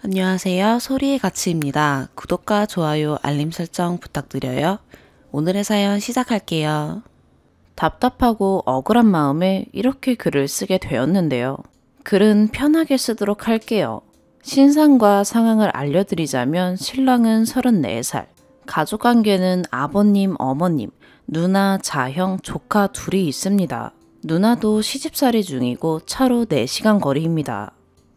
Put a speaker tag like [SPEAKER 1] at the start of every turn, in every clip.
[SPEAKER 1] 안녕하세요. 소리의 가치입니다. 구독과 좋아요, 알림 설정 부탁드려요. 오늘의 사연 시작할게요. 답답하고 억울한 마음에 이렇게 글을 쓰게 되었는데요. 글은 편하게 쓰도록 할게요. 신상과 상황을 알려드리자면 신랑은 34살, 가족관계는 아버님, 어머님, 누나, 자형, 조카 둘이 있습니다. 누나도 시집살이 중이고 차로 4시간 거리입니다.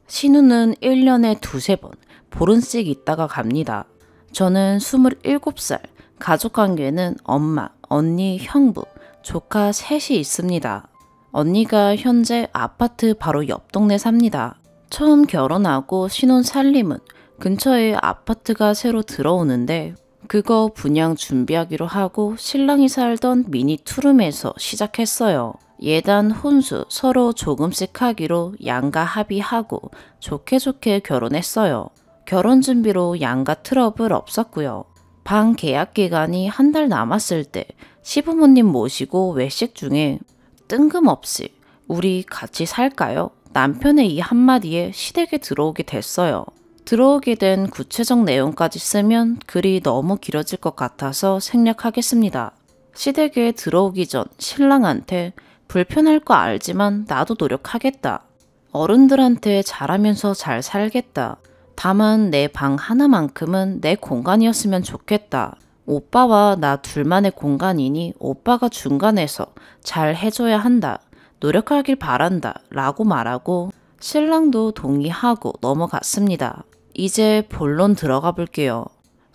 [SPEAKER 1] 신우는 1년에 두세 번 보름씩 있다가 갑니다. 저는 27살, 가족관계는 엄마, 언니, 형부, 조카 셋이 있습니다. 언니가 현재 아파트 바로 옆 동네 삽니다. 처음 결혼하고 신혼 살림은 근처에 아파트가 새로 들어오는데 그거 분양 준비하기로 하고 신랑이 살던 미니 투룸에서 시작했어요. 예단 혼수 서로 조금씩 하기로 양가 합의하고 좋게 결혼했어요. 결혼 준비로 양가 트러블 없었고요. 방 계약 기간이 한 달 남았을 때 시부모님 모시고 외식 중에 뜬금없이 우리 같이 살까요? 남편의 이 한마디에 시댁에 들어오게 됐어요. 들어오게 된 구체적 내용까지 쓰면 글이 너무 길어질 것 같아서 생략하겠습니다. 시댁에 들어오기 전 신랑한테 불편할 거 알지만 나도 노력하겠다. 어른들한테 잘하면서 잘 살겠다. 다만 내 방 하나만큼은 내 공간이었으면 좋겠다. 오빠와 나 둘만의 공간이니 오빠가 중간에서 잘 해줘야 한다. 노력하길 바란다. 라고 말하고 신랑도 동의하고 넘어갔습니다. 이제 본론 들어가 볼게요.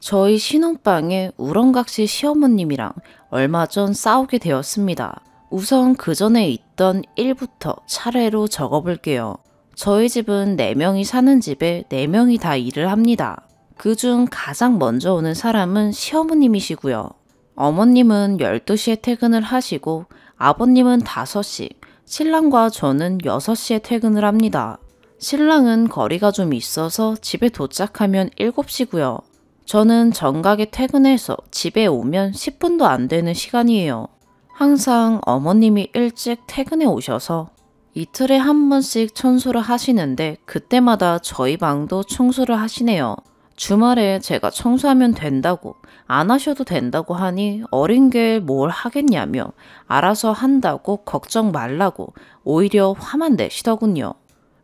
[SPEAKER 1] 저희 신혼방에 우렁각시 시어머님이랑 얼마 전 싸우게 되었습니다. 우선 그 전에 있던 1부터 차례로 적어볼게요. 저희 집은 4명이 사는 집에 4명이 다 일을 합니다. 그중 가장 먼저 오는 사람은 시어머님이시고요. 어머님은 12시에 퇴근을 하시고 아버님은 5시, 신랑과 저는 6시에 퇴근을 합니다. 신랑은 거리가 좀 있어서 집에 도착하면 7시고요. 저는 정각에 퇴근해서 집에 오면 10분도 안 되는 시간이에요. 항상 어머님이 일찍 퇴근해 오셔서 이틀에 한 번씩 청소를 하시는데 그때마다 저희 방도 청소를 하시네요. 주말에 제가 청소하면 된다고 안 하셔도 된다고 하니 어린 게 뭘 하겠냐며 알아서 한다고 걱정 말라고 오히려 화만 내시더군요.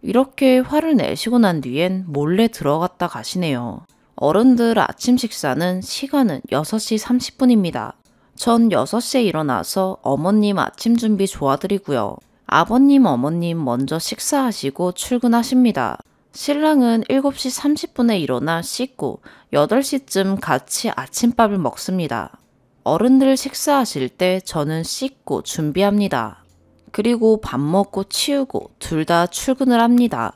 [SPEAKER 1] 이렇게 화를 내시고 난 뒤엔 몰래 들어갔다 가시네요. 어른들 아침 식사는 시간은 6시 30분입니다. 전 6시에 일어나서 어머님 아침 준비 도와드리고요. 아버님, 어머님 먼저 식사하시고 출근하십니다. 신랑은 7시 30분에 일어나 씻고 8시쯤 같이 아침밥을 먹습니다. 어른들 식사하실 때 저는 씻고 준비합니다. 그리고 밥 먹고 치우고 둘 다 출근을 합니다.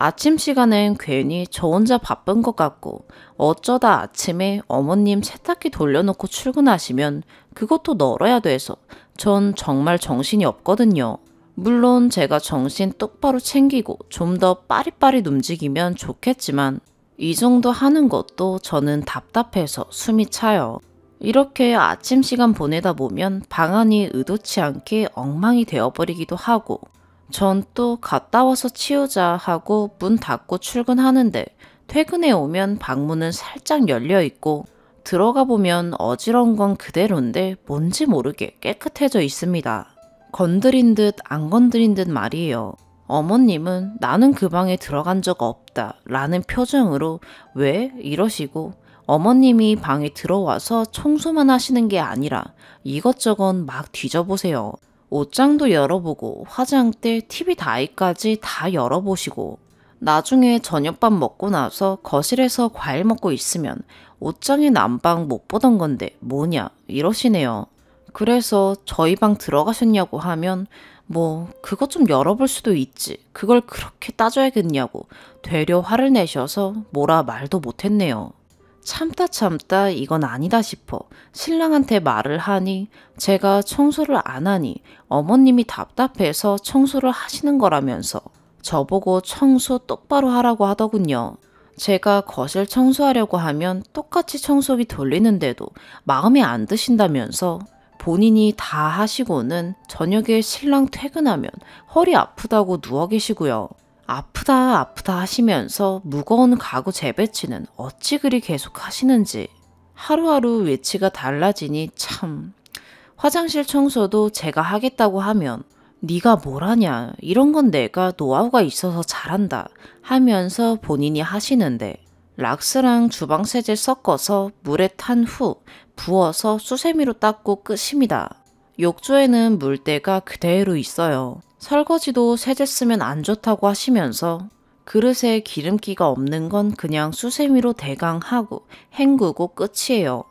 [SPEAKER 1] 아침 시간엔 괜히 저 혼자 바쁜 것 같고 어쩌다 아침에 어머님 세탁기 돌려놓고 출근하시면 그것도 널어야 돼서 전 정말 정신이 없거든요. 물론 제가 정신 똑바로 챙기고 좀 더 빠릿빠릿 움직이면 좋겠지만 이 정도 하는 것도 저는 답답해서 숨이 차요. 이렇게 아침 시간 보내다 보면 방안이 의도치 않게 엉망이 되어버리기도 하고 전 또 갔다 와서 치우자 하고 문 닫고 출근하는데 퇴근해 오면 방문은 살짝 열려 있고 들어가 보면 어지러운 건 그대로인데 뭔지 모르게 깨끗해져 있습니다. 건드린 듯 안 건드린 듯 말이에요. 어머님은 나는 그 방에 들어간 적 없다 라는 표정으로 왜? 이러시고 어머님이 방에 들어와서 청소만 하시는 게 아니라 이것저것 막 뒤져보세요. 옷장도 열어보고 화장대, TV 다이까지 다 열어보시고 나중에 저녁밥 먹고 나서 거실에서 과일 먹고 있으면 옷장에 난방 못 보던 건데 뭐냐 이러시네요. 그래서 저희 방 들어가셨냐고 하면 뭐 그것 좀 열어볼 수도 있지 그걸 그렇게 따져야겠냐고 되려 화를 내셔서 뭐라 말도 못했네요. 참다 이건 아니다 싶어 신랑한테 말을 하니 제가 청소를 안 하니 어머님이 답답해서 청소를 하시는 거라면서 저보고 청소 똑바로 하라고 하더군요. 제가 거실 청소하려고 하면 똑같이 청소기 돌리는데도 마음에 안 드신다면서 본인이 다 하시고는 저녁에 신랑 퇴근하면 허리 아프다고 누워 계시고요. 아프다 아프다 하시면서 무거운 가구 재배치는 어찌 그리 계속 하시는지. 하루하루 위치가 달라지니 참. 화장실 청소도 제가 하겠다고 하면 네가 뭘 하냐, 이런 건 내가 노하우가 있어서 잘한다 하면서 본인이 하시는데, 락스랑 주방 세제 섞어서 물에 탄 후 부어서 수세미로 닦고 끝입니다. 욕조에는 물때가 그대로 있어요. 설거지도 세제 쓰면 안 좋다고 하시면서 그릇에 기름기가 없는 건 그냥 수세미로 대강 하고 헹구고 끝이에요.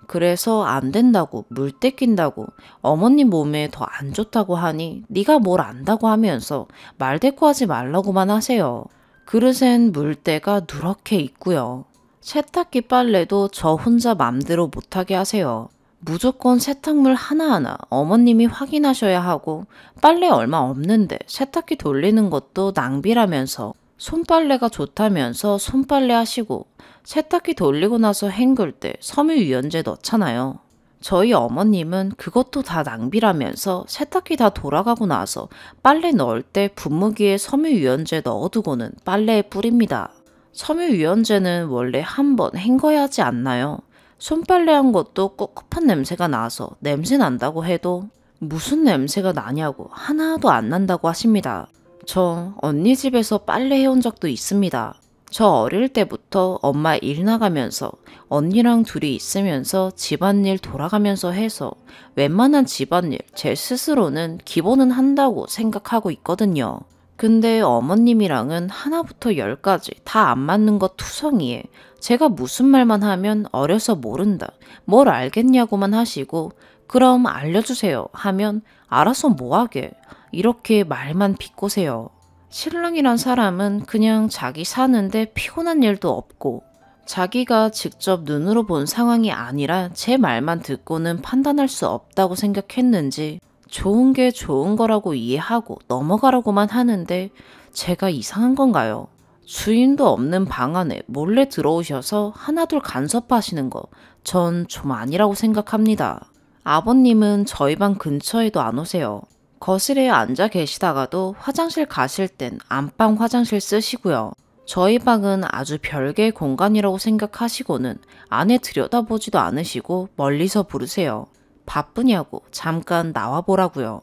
[SPEAKER 1] 그래서 안 된다고, 물때 낀다고, 어머님 몸에 더 안 좋다고 하니 네가 뭘 안다고 하면서 말대꾸하지 말라고만 하세요. 그릇엔 물때가 누렇게 있고요. 세탁기 빨래도 저 혼자 맘대로 못하게 하세요. 무조건 세탁물 하나하나 어머님이 확인하셔야 하고, 빨래 얼마 없는데 세탁기 돌리는 것도 낭비라면서 손빨래가 좋다면서 손빨래 하시고, 세탁기 돌리고 나서 헹굴 때 섬유유연제 넣잖아요. 저희 어머님은 그것도 다 낭비라면서 세탁기 다 돌아가고 나서 빨래 넣을 때 분무기에 섬유유연제 넣어두고는 빨래에 뿌립니다. 섬유유연제는 원래 한 번 헹궈야 하지 않나요? 손빨래한 것도 꿉꿉한 냄새가 나서 냄새 난다고 해도 무슨 냄새가 나냐고 하나도 안 난다고 하십니다. 저 언니 집에서 빨래 해온 적도 있습니다. 저 어릴 때부터 엄마 일 나가면서 언니랑 둘이 있으면서 집안일 돌아가면서 해서 웬만한 집안일 제 스스로는 기본은 한다고 생각하고 있거든요. 근데 어머님이랑은 하나부터 열까지 다 안 맞는 것 투성이에 제가 무슨 말만 하면 어려서 모른다, 뭘 알겠냐고만 하시고, 그럼 알려주세요 하면 알아서 뭐하게, 이렇게 말만 비꼬세요. 신랑이란 사람은 그냥 자기 사는데 피곤한 일도 없고, 자기가 직접 눈으로 본 상황이 아니라 제 말만 듣고는 판단할 수 없다고 생각했는지 좋은 게 좋은 거라고 이해하고 넘어가라고만 하는데, 제가 이상한 건가요? 주인도 없는 방 안에 몰래 들어오셔서 하나둘 간섭하시는 거 전 좀 아니라고 생각합니다. 아버님은 저희 방 근처에도 안 오세요. 거실에 앉아 계시다가도 화장실 가실 땐 안방 화장실 쓰시고요. 저희 방은 아주 별개의 공간이라고 생각하시고는 안에 들여다보지도 않으시고 멀리서 부르세요. 바쁘냐고 잠깐 나와보라고요.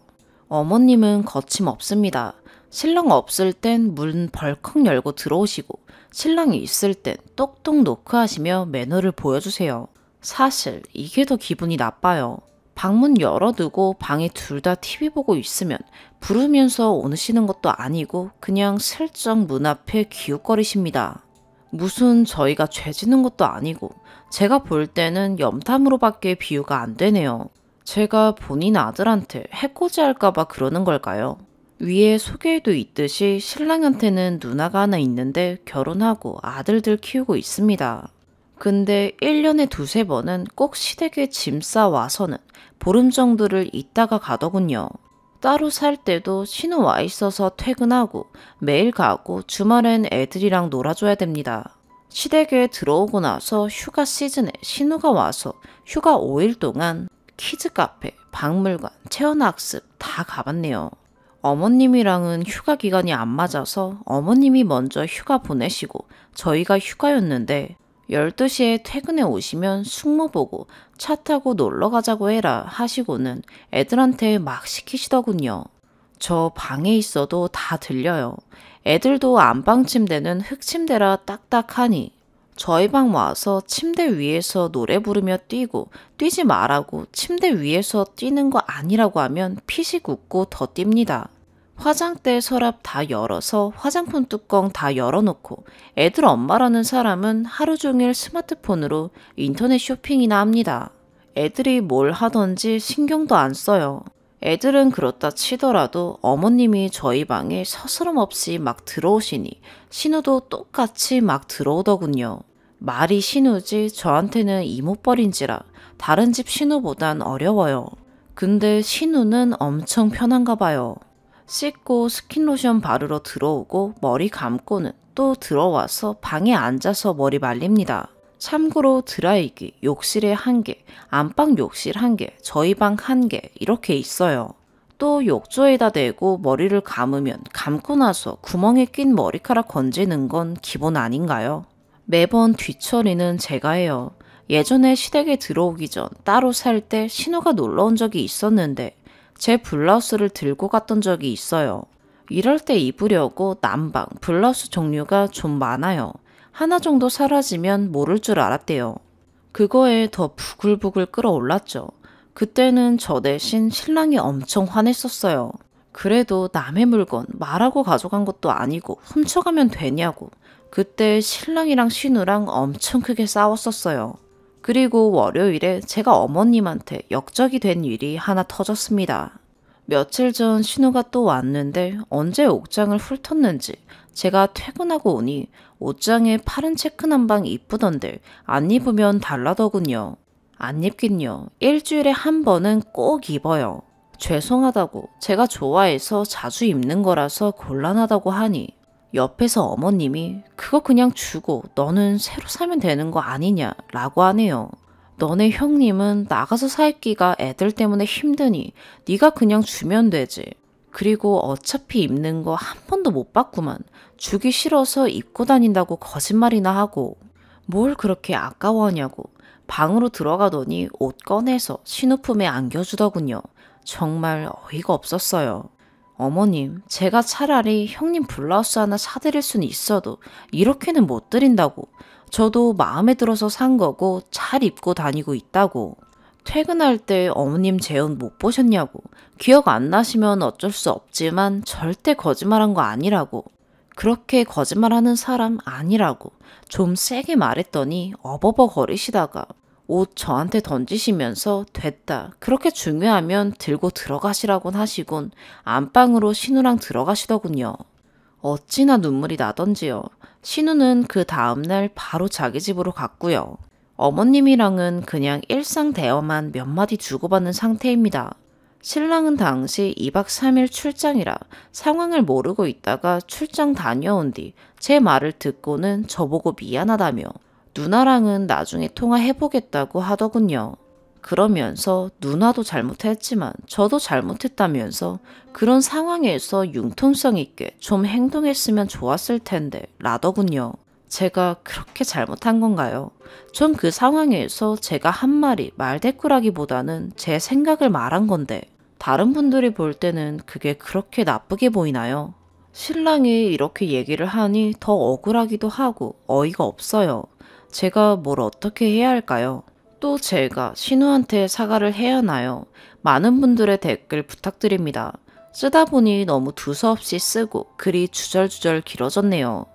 [SPEAKER 1] 어머님은 거침없습니다. 신랑 없을 땐 문 벌컥 열고 들어오시고, 신랑이 있을 땐 똑똑 노크하시며 매너를 보여주세요. 사실 이게 더 기분이 나빠요. 방문 열어두고 방에 둘 다 TV 보고 있으면 부르면서 오시는 것도 아니고 그냥 슬쩍 문 앞에 기웃거리십니다. 무슨 저희가 죄 짓는 것도 아니고 제가 볼 때는 염탐으로밖에 비유가 안 되네요. 제가 본인 아들한테 해코지 할까봐 그러는 걸까요? 위에 소개에도 있듯이 신랑한테는 누나가 하나 있는데 결혼하고 아들들 키우고 있습니다. 근데 1년에 두세 번은 꼭 시댁에 짐 싸와서는 보름 정도를 있다가 가더군요. 따로 살 때도 신우 와 있어서 퇴근하고 매일 가고 주말엔 애들이랑 놀아줘야 됩니다. 시댁에 들어오고 나서 휴가 시즌에 신우가 와서 휴가 5일 동안 키즈카페, 박물관, 체험학습 다 가봤네요. 어머님이랑은 휴가 기간이 안 맞아서 어머님이 먼저 휴가 보내시고 저희가 휴가였는데 12시에 퇴근해 오시면 숙모 보고 차 타고 놀러 가자고 해라 하시고는 애들한테 막 시키시더군요. 저 방에 있어도 다 들려요. 애들도 안방 침대는 흙침대라 딱딱하니 저희 방 와서 침대 위에서 노래 부르며 뛰고, 뛰지 말라고 침대 위에서 뛰는 거 아니라고 하면 피식 웃고 더 뜁니다. 화장대 서랍 다 열어서 화장품 뚜껑 다 열어놓고 애들 엄마라는 사람은 하루 종일 스마트폰으로 인터넷 쇼핑이나 합니다. 애들이 뭘 하던지 신경도 안 써요. 애들은 그렇다 치더라도 어머님이 저희 방에 서스럼없이 막 들어오시니 신우도 똑같이 막 들어오더군요. 말이 신우지 저한테는 이모뻘인지라 다른 집 신우보단 어려워요. 근데 신우는 엄청 편한가 봐요. 씻고 스킨로션 바르러 들어오고 머리 감고는 또 들어와서 방에 앉아서 머리 말립니다. 참고로 드라이기 욕실에 1개, 안방 욕실 1개, 저희 방 1개 이렇게 있어요. 또 욕조에다 대고 머리를 감으면 감고 나서 구멍에 낀 머리카락 건지는 건 기본 아닌가요? 매번 뒤처리는 제가 해요. 예전에 시댁에 들어오기 전 따로 살 때 신우가 놀러 온 적이 있었는데 제 블라우스를 들고 갔던 적이 있어요. 이럴 때 입으려고 남방 블라우스 종류가 좀 많아요. 하나 정도 사라지면 모를 줄 알았대요. 그거에 더 부글부글 끓어올랐죠. 그때는 저 대신 신랑이 엄청 화냈었어요. 그래도 남의 물건 말하고 가져간 것도 아니고 훔쳐가면 되냐고. 그때 신랑이랑 신우랑 엄청 크게 싸웠었어요. 그리고 월요일에 제가 어머님한테 역적이 된 일이 하나 터졌습니다. 며칠 전 신우가 또 왔는데 언제 옷장을 훑었는지 제가 퇴근하고 오니 옷장에 파란 체크 남방 이쁘던데 안 입으면 달라더군요. 안 입긴요. 일주일에 한 번은 꼭 입어요. 죄송하다고 제가 좋아해서 자주 입는 거라서 곤란하다고 하니 옆에서 어머님이 그거 그냥 주고 너는 새로 사면 되는 거 아니냐 라고 하네요. 너네 형님은 나가서 사 입기가 애들 때문에 힘드니 네가 그냥 주면 되지. 그리고 어차피 입는 거 한 번도 못 봤구만. 주기 싫어서 입고 다닌다고 거짓말이나 하고. 뭘 그렇게 아까워하냐고. 방으로 들어가더니 옷 꺼내서 신우품에 안겨주더군요. 정말 어이가 없었어요. 어머님, 제가 차라리 형님 블라우스 하나 사드릴 수는 있어도 이렇게는 못 드린다고. 저도 마음에 들어서 산 거고 잘 입고 다니고 있다고. 퇴근할 때 어머님 제 옷 못 보셨냐고. 기억 안 나시면 어쩔 수 없지만 절대 거짓말한 거 아니라고. 그렇게 거짓말하는 사람 아니라고. 좀 세게 말했더니 어버버 거리시다가 옷 저한테 던지시면서 됐다. 그렇게 중요하면 들고 들어가시라곤 하시곤 안방으로 신우랑 들어가시더군요. 어찌나 눈물이 나던지요. 신우는 그 다음날 바로 자기 집으로 갔고요. 어머님이랑은 그냥 일상 대화만 몇 마디 주고받는 상태입니다. 신랑은 당시 2박 3일 출장이라 상황을 모르고 있다가 출장 다녀온 뒤 제 말을 듣고는 저보고 미안하다며 누나랑은 나중에 통화해보겠다고 하더군요. 그러면서 누나도 잘못했지만 저도 잘못했다면서 그런 상황에서 융통성 있게 좀 행동했으면 좋았을 텐데 라더군요. 제가 그렇게 잘못한 건가요? 전 그 상황에서 제가 한 말이 말대꾸라기보다는 제 생각을 말한 건데 다른 분들이 볼 때는 그게 그렇게 나쁘게 보이나요? 신랑이 이렇게 얘기를 하니 더 억울하기도 하고 어이가 없어요. 제가 뭘 어떻게 해야 할까요? 또 제가 신우한테 사과를 해야 하나요? 많은 분들의 댓글 부탁드립니다. 쓰다 보니 너무 두서없이 쓰고 글이 주절주절 길어졌네요.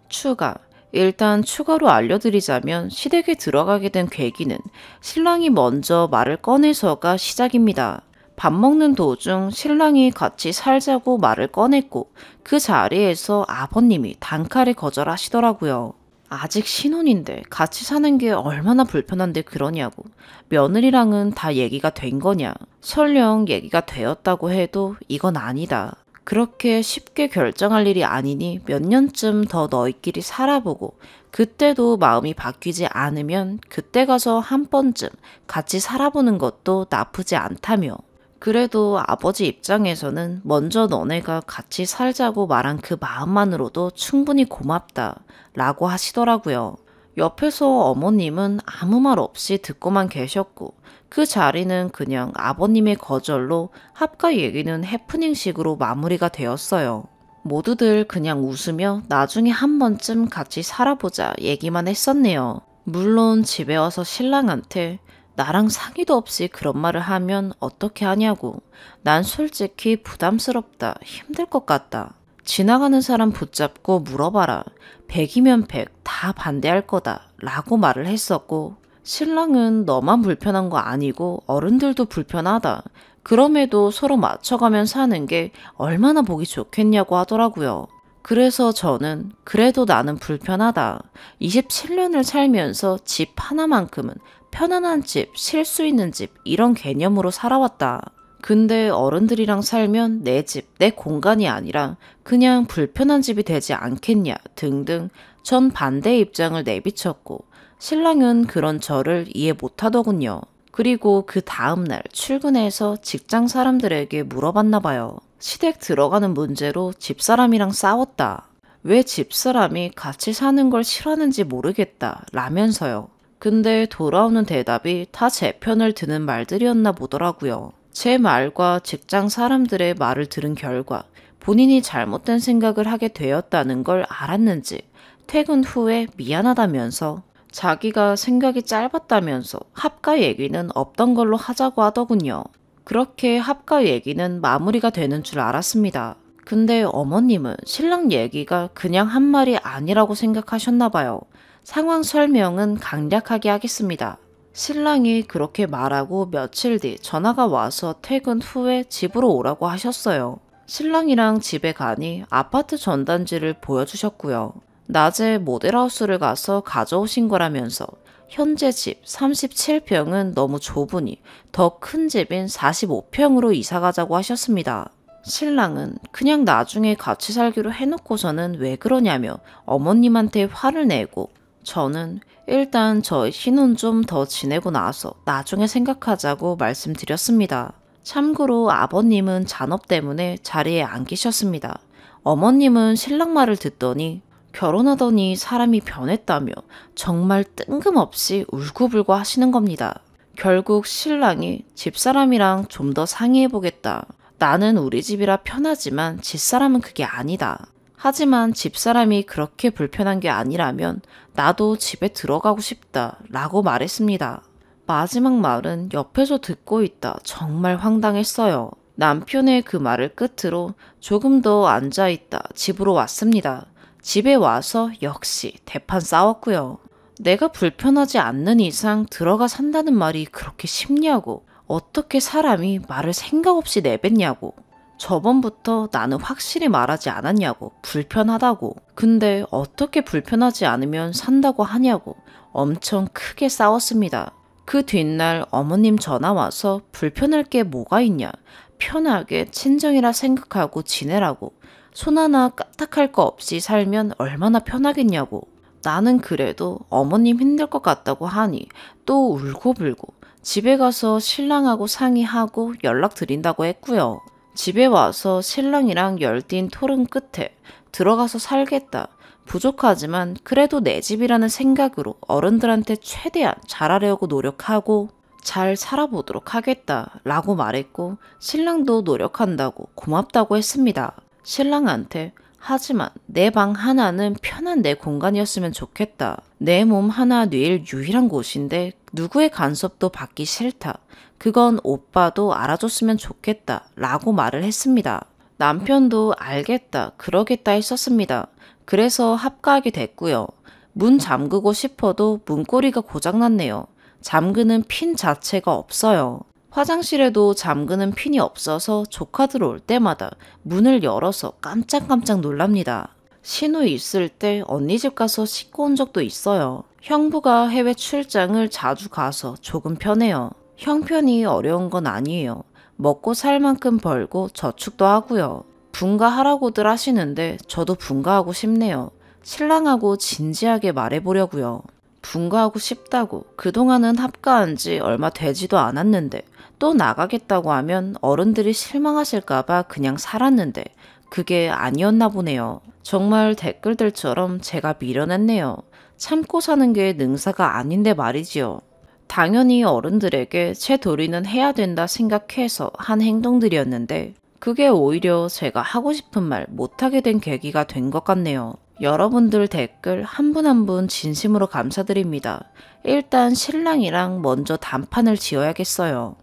[SPEAKER 1] 추가. 일단 추가로 알려드리자면 시댁에 들어가게 된 계기는 신랑이 먼저 말을 꺼내서가 시작입니다. 밥 먹는 도중 신랑이 같이 살자고 말을 꺼냈고 그 자리에서 아버님이 단칼에 거절하시더라고요. 아직 신혼인데 같이 사는 게 얼마나 불편한데 그러냐고. 며느리랑은 다 얘기가 된 거냐. 설령 얘기가 되었다고 해도 이건 아니다. 그렇게 쉽게 결정할 일이 아니니 몇 년쯤 더 너희끼리 살아보고 그때도 마음이 바뀌지 않으면 그때 가서 한 번쯤 같이 살아보는 것도 나쁘지 않다며. 그래도 아버지 입장에서는 먼저 너네가 같이 살자고 말한 그 마음만으로도 충분히 고맙다 라고 하시더라고요. 옆에서 어머님은 아무 말 없이 듣고만 계셨고 그 자리는 그냥 아버님의 거절로 합가 얘기는 해프닝식으로 마무리가 되었어요. 모두들 그냥 웃으며 나중에 한 번쯤 같이 살아보자 얘기만 했었네요. 물론 집에 와서 신랑한테 나랑 상의도 없이 그런 말을 하면 어떻게 하냐고. 난 솔직히 부담스럽다. 힘들 것 같다. 지나가는 사람 붙잡고 물어봐라. 100이면 100 다 반대할 거다. 라고 말을 했었고 신랑은 너만 불편한 거 아니고 어른들도 불편하다. 그럼에도 서로 맞춰가면 사는 게 얼마나 보기 좋겠냐고 하더라고요. 그래서 저는 그래도 나는 불편하다. 27년을 살면서 집 하나만큼은 편안한 집, 쉴 수 있는 집 이런 개념으로 살아왔다. 근데 어른들이랑 살면 내 집, 내 공간이 아니라 그냥 불편한 집이 되지 않겠냐 등등 전 반대의 입장을 내비쳤고 신랑은 그런 저를 이해 못하더군요. 그리고 그 다음날 출근해서 직장 사람들에게 물어봤나 봐요. 시댁 들어가는 문제로 집사람이랑 싸웠다. 왜 집사람이 같이 사는 걸 싫어하는지 모르겠다 라면서요. 근데 돌아오는 대답이 다 제 편을 드는 말들이었나 보더라고요. 제 말과 직장 사람들의 말을 들은 결과 본인이 잘못된 생각을 하게 되었다는 걸 알았는지 퇴근 후에 미안하다면서 자기가 생각이 짧았다면서 합가 얘기는 없던 걸로 하자고 하더군요. 그렇게 합가 얘기는 마무리가 되는 줄 알았습니다. 근데 어머님은 신랑 얘기가 그냥 한 말이 아니라고 생각하셨나 봐요. 상황 설명은 간략하게 하겠습니다. 신랑이 그렇게 말하고 며칠 뒤 전화가 와서 퇴근 후에 집으로 오라고 하셨어요. 신랑이랑 집에 가니 아파트 전단지를 보여주셨고요. 낮에 모델하우스를 가서 가져오신 거라면서 현재 집 37평은 너무 좁으니 더 큰 집인 45평으로 이사 가자고 하셨습니다. 신랑은 그냥 나중에 같이 살기로 해놓고서는 왜 그러냐며 어머님한테 화를 내고 저는 일단 저희 신혼 좀 더 지내고 나서 나중에 생각하자고 말씀드렸습니다. 참고로 아버님은 잔업 때문에 자리에 안 계셨습니다. 어머님은 신랑 말을 듣더니 결혼하더니 사람이 변했다며 정말 뜬금없이 울고불고 하시는 겁니다. 결국 신랑이 집사람이랑 좀 더 상의해보겠다. 나는 우리 집이라 편하지만 집사람은 그게 아니다. 하지만 집사람이 그렇게 불편한 게 아니라면 나도 집에 들어가고 싶다 라고 말했습니다. 마지막 말은 옆에서 듣고 있다 정말 황당했어요. 남편의 그 말을 끝으로 조금 더 앉아있다 집으로 왔습니다. 집에 와서 역시 대판 싸웠고요. 내가 불편하지 않는 이상 들어가 산다는 말이 그렇게 쉽냐고. 어떻게 사람이 말을 생각 없이 내뱉냐고. 저번부터 나는 확실히 말하지 않았냐고. 불편하다고. 근데 어떻게 불편하지 않으면 산다고 하냐고. 엄청 크게 싸웠습니다. 그 뒷날 어머님 전화 와서 불편할 게 뭐가 있냐. 편하게 친정이라 생각하고 지내라고. 손 하나 까딱할 거 없이 살면 얼마나 편하겠냐고. 나는 그래도 어머님 힘들 것 같다고 하니 또 울고불고 집에 가서 신랑하고 상의하고 연락드린다고 했고요. 집에 와서 신랑이랑 열띤 토론 끝에 들어가서 살겠다. 부족하지만 그래도 내 집이라는 생각으로 어른들한테 최대한 잘하려고 노력하고 잘 살아보도록 하겠다 라고 말했고 신랑도 노력한다고 고맙다고 했습니다. 신랑한테 하지만 내 방 하나는 편한 내 공간이었으면 좋겠다. 내 몸 하나 뇌일 유일한 곳인데 누구의 간섭도 받기 싫다. 그건 오빠도 알아줬으면 좋겠다 라고 말을 했습니다. 남편도 알겠다 그러겠다 했었습니다. 그래서 합가하게 됐고요. 문 잠그고 싶어도 문고리가 고장났네요. 잠그는 핀 자체가 없어요. 화장실에도 잠그는 핀이 없어서 조카들 올 때마다 문을 열어서 깜짝깜짝 놀랍니다. 신우 있을 때 언니 집 가서 씻고 온 적도 있어요. 형부가 해외 출장을 자주 가서 조금 편해요. 형편이 어려운 건 아니에요. 먹고 살 만큼 벌고 저축도 하고요. 분가하라고들 하시는데 저도 분가하고 싶네요. 신랑하고 진지하게 말해보려고요. 분가하고 싶다고 그동안은 합가한 지 얼마 되지도 않았는데 또 나가겠다고 하면 어른들이 실망하실까봐 그냥 살았는데 그게 아니었나 보네요. 정말 댓글들처럼 제가 미련했네요. 참고 사는 게 능사가 아닌데 말이지요. 당연히 어른들에게 제 도리는 해야 된다 생각해서 한 행동들이었는데 그게 오히려 제가 하고 싶은 말 못하게 된 계기가 된 것 같네요. 여러분들 댓글 한 분 한 분 진심으로 감사드립니다. 일단 신랑이랑 먼저 단판을 지어야겠어요.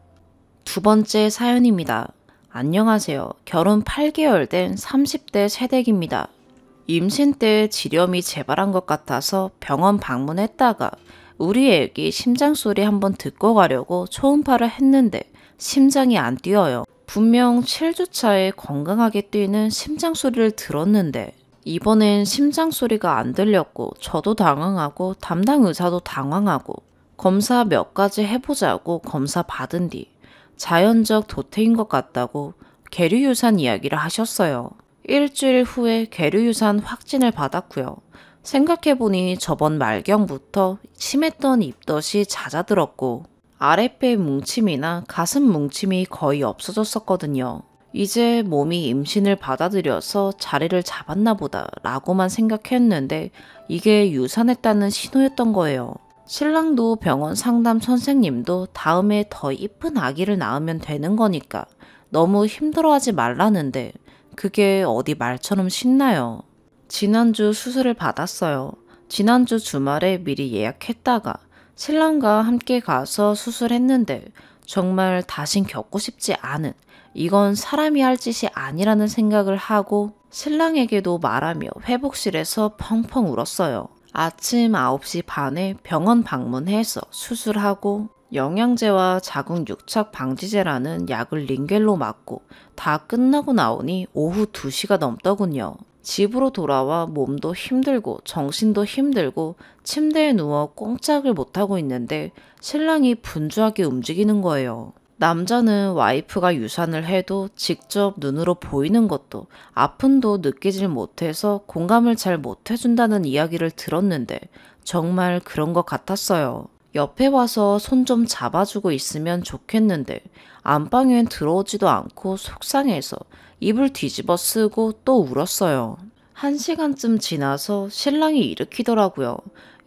[SPEAKER 1] 두 번째 사연입니다. 안녕하세요. 결혼 8개월 된 30대 새댁입니다. 임신 때 지렴이 재발한 것 같아서 병원 방문했다가 우리 애기 심장 소리 한번 듣고 가려고 초음파를 했는데 심장이 안 뛰어요. 분명 7주 차에 건강하게 뛰는 심장 소리를 들었는데 이번엔 심장 소리가 안 들렸고 저도 당황하고 담당 의사도 당황하고 검사 몇 가지 해보자고 검사 받은 뒤 자연적 도태인 것 같다고 계류유산 이야기를 하셨어요. 일주일 후에 계류유산 확진을 받았고요. 생각해보니 저번 말경부터 심했던 입덧이 잦아들었고 아랫배 뭉침이나 가슴 뭉침이 거의 없어졌었거든요. 이제 몸이 임신을 받아들여서 자리를 잡았나 보다 라고만 생각했는데 이게 유산했다는 신호였던 거예요. 신랑도 병원 상담 선생님도 다음에 더 이쁜 아기를 낳으면 되는 거니까 너무 힘들어하지 말라는데 그게 어디 말처럼 쉽나요? 지난주 수술을 받았어요. 지난주 주말에 미리 예약했다가 신랑과 함께 가서 수술했는데 정말 다신 겪고 싶지 않은, 이건 사람이 할 짓이 아니라는 생각을 하고 신랑에게도 말하며 회복실에서 펑펑 울었어요. 아침 9시 반에 병원 방문해서 수술하고 영양제와 자궁 유착 방지제라는 약을 링겔로 맞고 다 끝나고 나오니 오후 2시가 넘더군요. 집으로 돌아와 몸도 힘들고 정신도 힘들고 침대에 누워 꼼짝을 못하고 있는데 신랑이 분주하게 움직이는 거예요. 남자는 와이프가 유산을 해도 직접 눈으로 보이는 것도 아픔도 느끼질 못해서 공감을 잘 못해준다는 이야기를 들었는데 정말 그런 것 같았어요. 옆에 와서 손 좀 잡아주고 있으면 좋겠는데 안방엔 들어오지도 않고 속상해서 입을 뒤집어 쓰고 또 울었어요. 1시간쯤 지나서 신랑이 일으키더라고요.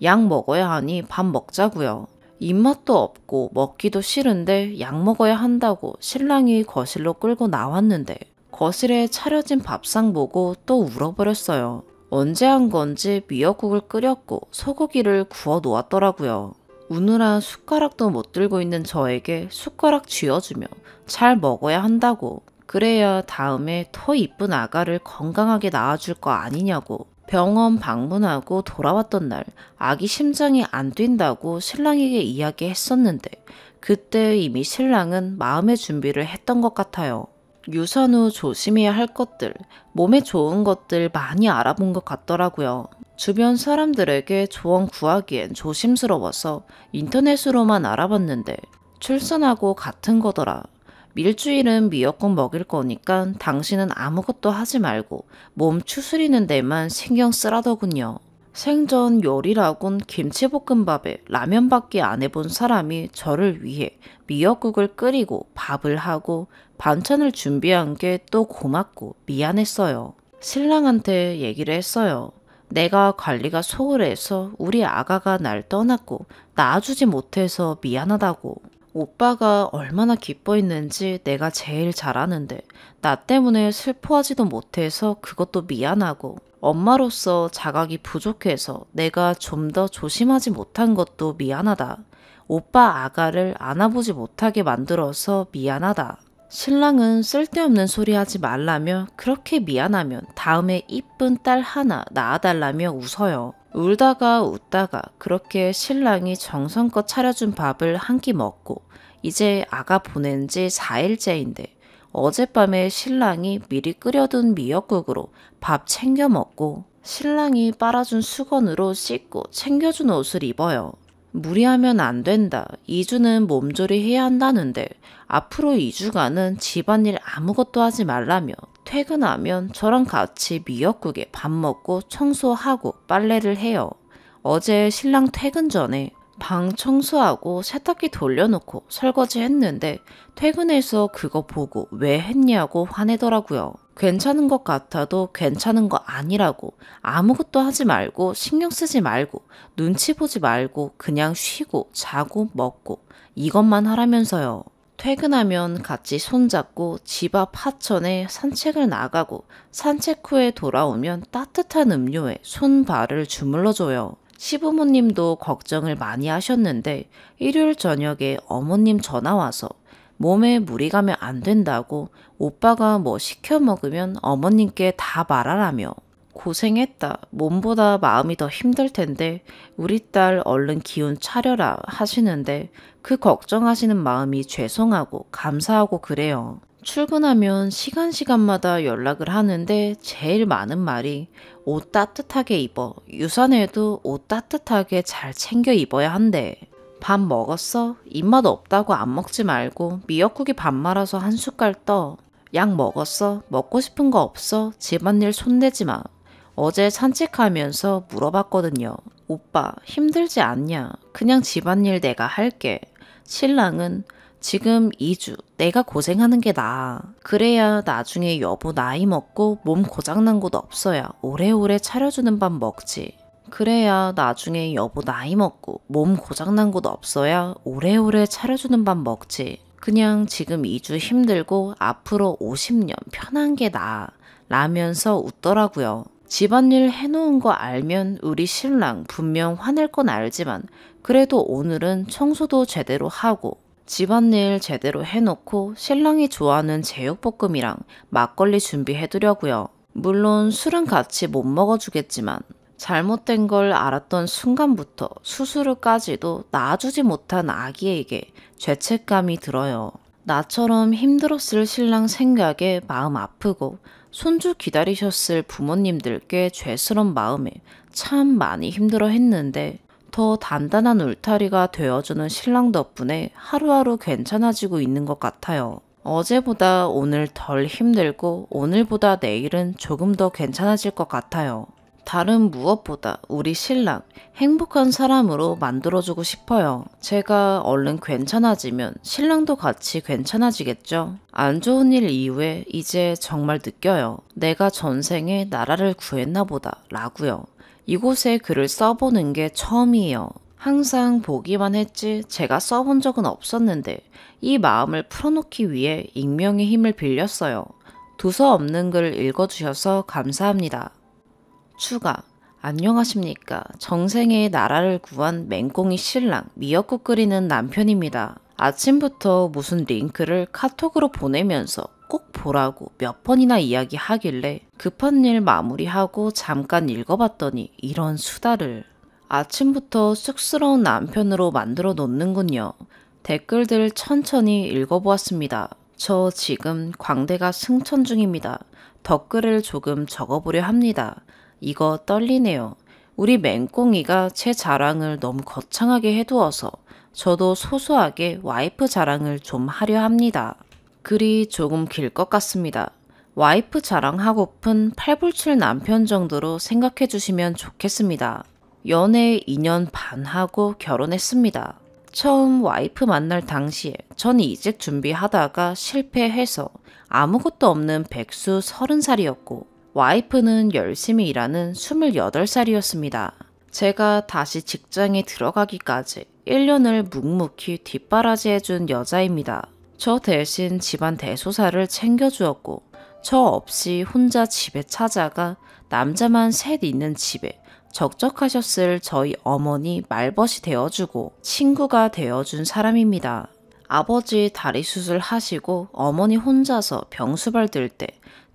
[SPEAKER 1] 약 먹어야 하니 밥 먹자고요. 입맛도 없고 먹기도 싫은데 약 먹어야 한다고 신랑이 거실로 끌고 나왔는데 거실에 차려진 밥상 보고 또 울어버렸어요. 언제 한 건지 미역국을 끓였고 소고기를 구워 놓았더라고요. 우느라 숟가락도 못 들고 있는 저에게 숟가락 쥐어주며 잘 먹어야 한다고, 그래야 다음에 더 이쁜 아가를 건강하게 낳아줄 거 아니냐고. 병원 방문하고 돌아왔던 날 아기 심장이 안 뛴다고 신랑에게 이야기했었는데 그때 이미 신랑은 마음의 준비를 했던 것 같아요. 유산 후 조심해야 할 것들, 몸에 좋은 것들 많이 알아본 것 같더라고요. 주변 사람들에게 조언 구하기엔 조심스러워서 인터넷으로만 알아봤는데 출산하고 같은 거더라. 일주일은 미역국 먹일 거니까 당신은 아무것도 하지 말고 몸 추스리는 데만 신경 쓰라더군요. 생전 요리라곤 김치볶음밥에 라면밖에 안 해본 사람이 저를 위해 미역국을 끓이고 밥을 하고 반찬을 준비한 게 또 고맙고 미안했어요. 신랑한테 얘기를 했어요. 내가 관리가 소홀해서 우리 아가가 날 떠났고 낳아주지 못해서 미안하다고. 오빠가 얼마나 기뻐했는지 내가 제일 잘 아는데 나 때문에 슬퍼하지도 못해서 그것도 미안하고, 엄마로서 자각이 부족해서 내가 좀 더 조심하지 못한 것도 미안하다. 오빠 아가를 안아보지 못하게 만들어서 미안하다. 신랑은 쓸데없는 소리 하지 말라며 그렇게 미안하면 다음에 이쁜 딸 하나 낳아달라며 웃어요. 울다가 웃다가 그렇게 신랑이 정성껏 차려준 밥을 한 끼 먹고 이제 아가 보낸 지 4일째인데 어젯밤에 신랑이 미리 끓여둔 미역국으로 밥 챙겨 먹고 신랑이 빨아준 수건으로 씻고 챙겨준 옷을 입어요. 무리하면 안 된다. 2주는 몸조리 해야 한다는데 앞으로 2주간은 집안일 아무것도 하지 말라며 퇴근하면 저랑 같이 미역국에 밥 먹고 청소하고 빨래를 해요. 어제 신랑 퇴근 전에 방 청소하고 세탁기 돌려놓고 설거지 했는데 퇴근해서 그거 보고 왜 했냐고 화내더라고요. 괜찮은 것 같아도 괜찮은 거 아니라고, 아무것도 하지 말고 신경 쓰지 말고 눈치 보지 말고 그냥 쉬고 자고 먹고 이것만 하라면서요. 퇴근하면 같이 손잡고 집 앞 하천에 산책을 나가고 산책 후에 돌아오면 따뜻한 음료에 손발을 주물러줘요. 시부모님도 걱정을 많이 하셨는데 일요일 저녁에 어머님 전화 와서 몸에 무리 가면 안 된다고 오빠가 뭐 시켜 먹으면 어머님께 다 말하라며. 고생했다. 몸보다 마음이 더 힘들 텐데 우리 딸 얼른 기운 차려라 하시는데 그 걱정하시는 마음이 죄송하고 감사하고 그래요. 출근하면 시간마다 연락을 하는데 제일 많은 말이 옷 따뜻하게 입어. 유산해도 옷 따뜻하게 잘 챙겨 입어야 한대. 밥 먹었어? 입맛 없다고 안 먹지 말고 미역국에 밥 말아서 한 숟갈 떠. 약 먹었어? 먹고 싶은 거 없어? 집안일 손대지 마. 어제 산책하면서 물어봤거든요. 오빠 힘들지 않냐? 그냥 집안일 내가 할게. 신랑은 지금 2주 내가 고생하는 게 나아. 그래야 나중에 여보 나이 먹고 몸 고장난 곳 없어야 오래오래 차려주는 밥 먹지. 그래야 나중에 여보 나이 먹고 몸 고장난 곳 없어야 오래오래 차려주는 밥 먹지. 그냥 지금 2주 힘들고 앞으로 50년 편한 게 나아. 라면서 웃더라고요. 집안일 해놓은 거 알면 우리 신랑 분명 화낼 건 알지만 그래도 오늘은 청소도 제대로 하고 집안일 제대로 해놓고 신랑이 좋아하는 제육볶음이랑 막걸리 준비해두려고요. 물론 술은 같이 못 먹어주겠지만 잘못된 걸 알았던 순간부터 수술을까지도 낳아주지 못한 아기에게 죄책감이 들어요. 나처럼 힘들었을 신랑 생각에 마음 아프고 손주 기다리셨을 부모님들께 죄스런 마음에 참 많이 힘들어 했는데 더 단단한 울타리가 되어주는 신랑 덕분에 하루하루 괜찮아지고 있는 것 같아요. 어제보다 오늘 덜 힘들고 오늘보다 내일은 조금 더 괜찮아질 것 같아요. 다른 무엇보다 우리 신랑 행복한 사람으로 만들어주고 싶어요. 제가 얼른 괜찮아지면 신랑도 같이 괜찮아지겠죠? 안 좋은 일 이후에 이제 정말 느껴요. 내가 전생에 나라를 구했나 보다 라고요. 이곳에 글을 써보는 게 처음이에요. 항상 보기만 했지 제가 써본 적은 없었는데 이 마음을 풀어놓기 위해 익명의 힘을 빌렸어요. 두서 없는 글 읽어주셔서 감사합니다. 추가. 안녕하십니까. 정생에 나라를 구한 맹꽁이 신랑 미역국 끓이는 남편입니다. 아침부터 무슨 링크를 카톡으로 보내면서 꼭 보라고 몇 번이나 이야기하길래 급한 일 마무리하고 잠깐 읽어봤더니 이런 수다를. 아침부터 쑥스러운 남편으로 만들어 놓는군요. 댓글들 천천히 읽어보았습니다. 저 지금 광대가 승천 중입니다. 덧글을 조금 적어보려 합니다. 이거 떨리네요. 우리 맹꽁이가 제 자랑을 너무 거창하게 해두어서 저도 소소하게 와이프 자랑을 좀 하려 합니다. 글이 조금 길 것 같습니다. 와이프 자랑하고픈 팔불출 남편 정도로 생각해 주시면 좋겠습니다. 연애 2년 반 하고 결혼했습니다. 처음 와이프 만날 당시에 전 이직 준비하다가 실패해서 아무것도 없는 백수 30살이었고 와이프는 열심히 일하는 28살이었습니다. 제가 다시 직장에 들어가기까지 1년을 묵묵히 뒷바라지해준 여자입니다. 저 대신 집안 대소사를 챙겨주었고 저 없이 혼자 집에 찾아가 남자만 셋 있는 집에 적적하셨을 저희 어머니 말벗이 되어주고 친구가 되어준 사람입니다. 아버지 다리 수술 하시고 어머니 혼자서 병수발 들 때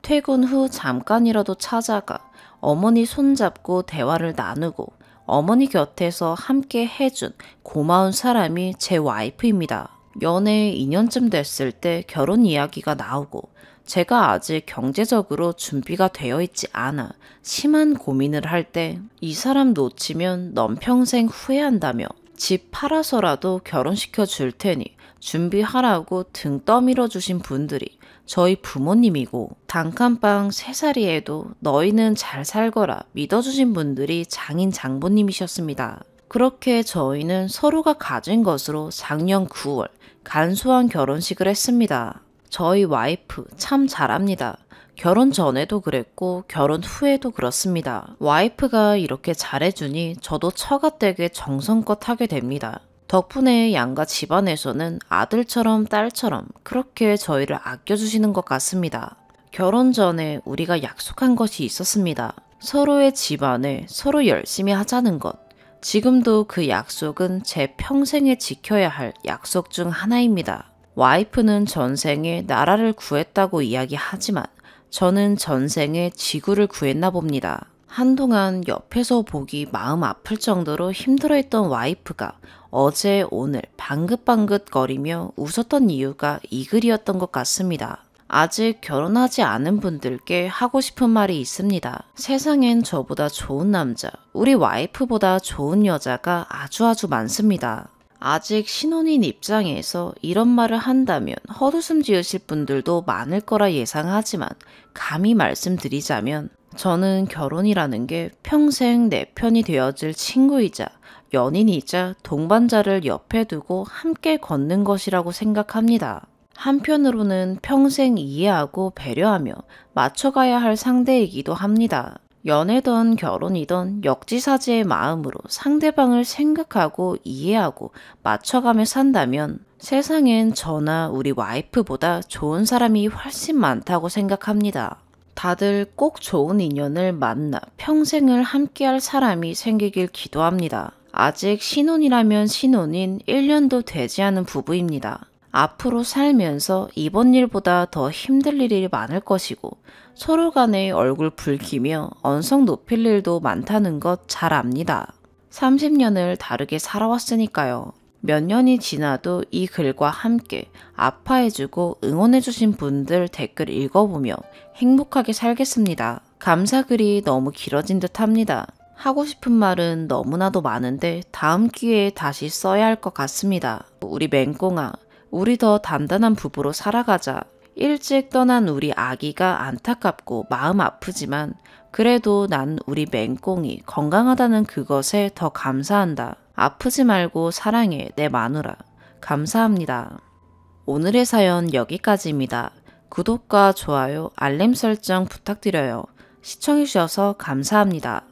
[SPEAKER 1] 퇴근 후 잠깐이라도 찾아가 어머니 손잡고 대화를 나누고 어머니 곁에서 함께 해준 고마운 사람이 제 와이프입니다. 연애 2년쯤 됐을 때 결혼 이야기가 나오고 제가 아직 경제적으로 준비가 되어 있지 않아 심한 고민을 할 때 이 사람 놓치면 넌 평생 후회한다며 집 팔아서라도 결혼시켜 줄 테니 준비하라고 등 떠밀어 주신 분들이 저희 부모님이고 단칸방 3살이에도 너희는 잘 살거라 믿어주신 분들이 장인 장모님이셨습니다. 그렇게 저희는 서로가 가진 것으로 작년 9월 간소한 결혼식을 했습니다. 저희 와이프 참 잘합니다. 결혼 전에도 그랬고 결혼 후에도 그렇습니다. 와이프가 이렇게 잘해주니 저도 처가댁에 정성껏 하게 됩니다. 덕분에 양가 집안에서는 아들처럼 딸처럼 그렇게 저희를 아껴주시는 것 같습니다. 결혼 전에 우리가 약속한 것이 있었습니다. 서로의 집안에 서로 열심히 하자는 것. 지금도 그 약속은 제 평생에 지켜야 할 약속 중 하나입니다. 와이프는 전생에 나라를 구했다고 이야기하지만 저는 전생에 지구를 구했나 봅니다. 한동안 옆에서 보기 마음 아플 정도로 힘들어했던 와이프가 어제 오늘 방긋방긋거리며 웃었던 이유가 이 글이었던 것 같습니다. 아직 결혼하지 않은 분들께 하고 싶은 말이 있습니다. 세상엔 저보다 좋은 남자, 우리 와이프보다 좋은 여자가 아주 많습니다. 아직 신혼인 입장에서 이런 말을 한다면 헛웃음 지으실 분들도 많을 거라 예상하지만 감히 말씀드리자면 저는 결혼이라는 게 평생 내 편이 되어줄 친구이자 연인이자 동반자를 옆에 두고 함께 걷는 것이라고 생각합니다. 한편으로는 평생 이해하고 배려하며 맞춰가야 할 상대이기도 합니다. 연애든 결혼이든 역지사지의 마음으로 상대방을 생각하고 이해하고 맞춰가며 산다면 세상엔 저나 우리 와이프보다 좋은 사람이 훨씬 많다고 생각합니다. 다들 꼭 좋은 인연을 만나 평생을 함께할 사람이 생기길 기도합니다. 아직 신혼이라면 신혼인 1년도 되지 않은 부부입니다. 앞으로 살면서 이번 일보다 더 힘들 일이 많을 것이고 서로 간에 얼굴 붉히며 언성 높일 일도 많다는 것 잘 압니다. 30년을 다르게 살아왔으니까요. 몇 년이 지나도 이 글과 함께 아파해주고 응원해주신 분들 댓글 읽어보며 행복하게 살겠습니다. 감사글이 너무 길어진 듯 합니다. 하고 싶은 말은 너무나도 많은데 다음 기회에 다시 써야 할 것 같습니다. 우리 맹꽁아, 우리 더 단단한 부부로 살아가자. 일찍 떠난 우리 아기가 안타깝고 마음 아프지만 그래도 난 우리 맹꽁이 건강하다는 그것에 더 감사한다. 아프지 말고 사랑해 내 마누라. 감사합니다. 오늘의 사연 여기까지입니다. 구독과 좋아요, 알림 설정 부탁드려요. 시청해주셔서 감사합니다.